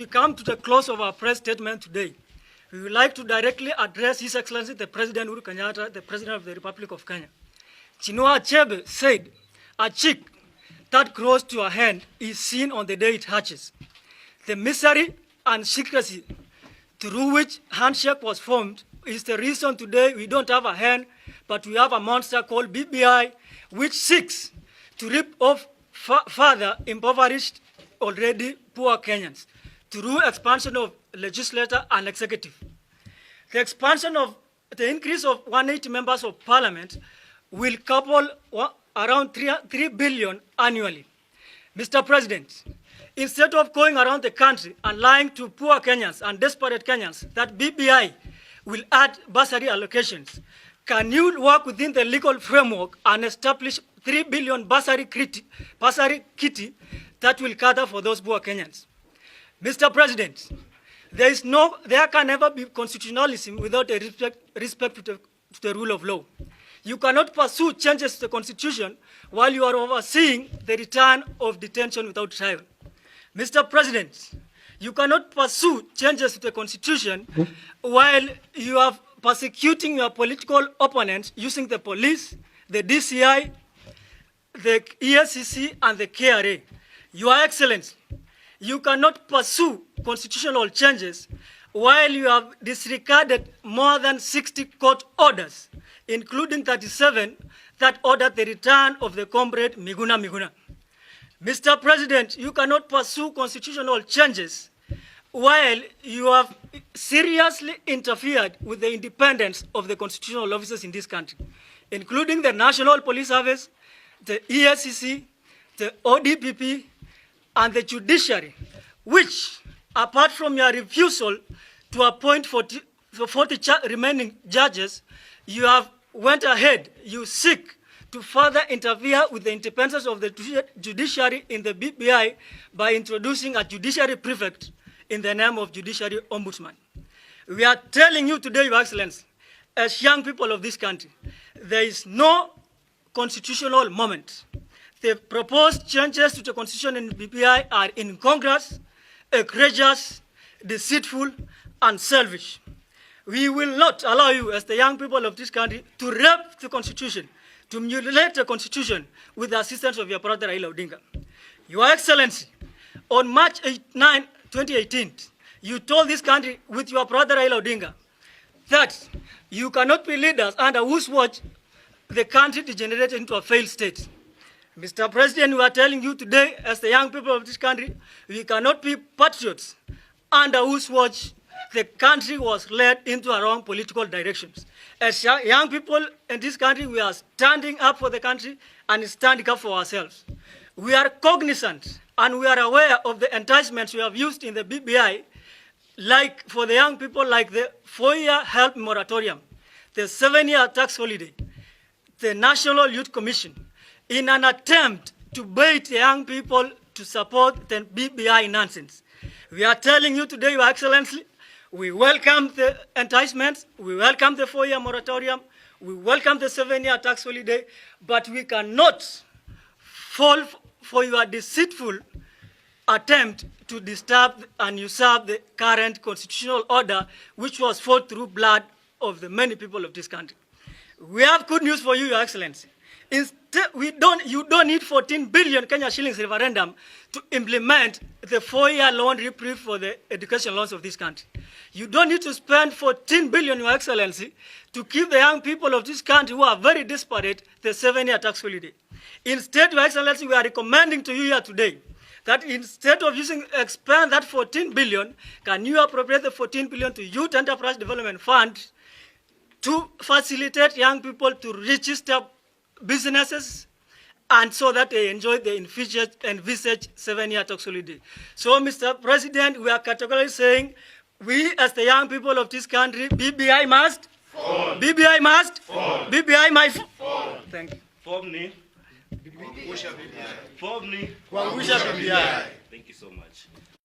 We come to the close of our press statement today. We would like to directly address His Excellency the President Uhuru Kenyatta, the President of the Republic of Kenya. Chinua Achebe said, "A chick that grows to a hen is seen on the day it hatches." The misery and secrecy through which handshake was formed is the reason today we don't have a hen, but we have a monster called BBI, which seeks to rip off further impoverished, already poor Kenyans through expansion of legislature and executive. The expansion of the increase of 180 members of parliament will couple around 3 billion annually. Mr. President, instead of going around the country and lying to poor Kenyans and desperate Kenyans that BBI will add bursary allocations, can you work within the legal framework and establish 3 billion bursary kitty that will cater for those poor Kenyans? Mr. President, there can never be constitutionalism without a respect to the rule of law. You cannot pursue changes to the Constitution while you are overseeing the return of detention without trial. Mr. President, you cannot pursue changes to the Constitution while you are persecuting your political opponents using the police, the DCI, the ESCC, and the KRA. Your Excellency, you cannot pursue constitutional changes while you have disregarded more than 60 court orders, including 37 that ordered the return of the comrade Miguna. Mr. President, you cannot pursue constitutional changes while you have seriously interfered with the independence of the constitutional officers in this country, including the National Police Service, the ESCC, the ODPP, and the judiciary, which, apart from your refusal to appoint 40 remaining judges, you have went ahead, you seek to further interfere with the independence of the judiciary in the BBI by introducing a judiciary prefect in the name of judiciary ombudsman. We are telling you today, Your Excellency, as young people of this country, there is no constitutional moment. The proposed changes to the Constitution in BBI are incongruous, egregious, deceitful, and selfish. We will not allow you, as the young people of this country, to rape the Constitution, to mutilate the Constitution with the assistance of your brother Raila Odinga. Your Excellency, on March 9, 2018, you told this country with your brother Raila Odinga that you cannot be leaders under whose watch the country degenerated into a failed state. Mr. President, we are telling you today, as the young people of this country, we cannot be patriots under whose watch the country was led into a wrong political directions. As young people in this country, we are standing up for the country and standing up for ourselves. We are cognizant and we are aware of the enticements we have used in the BBI, like for the young people, like the 4-year help moratorium, the 7-year tax holiday, the National Youth Commission, in an attempt to bait the young people to support the BBI nonsense. We are telling you today, Your Excellency, we welcome the enticements, we welcome the 4-year moratorium, we welcome the 7-year tax holiday, but we cannot fall for your deceitful attempt to disturb and usurp the current constitutional order, which was fought through blood of the many people of this country. We have good news for you, Your Excellency. Instead, you don't need 14 billion Kenya shillings referendum to implement the 4-year loan reprieve for the education loans of this country. You don't need to spend 14 billion, Your Excellency, to give the young people of this country who are very desperate the 7-year tax holiday. Instead, Your Excellency, we are recommending to you here today that instead of expand that 14 billion, can you appropriate the 14 billion to Youth Enterprise Development Fund to facilitate young people to register businesses, and so that they enjoy the envisaged 7-year tax holiday. So, Mr. President, we are categorically saying, we as the young people of this country, BBI must, fall. BBI must, fall. BBI must, fall. Thank you. Form ni. Thank you so much.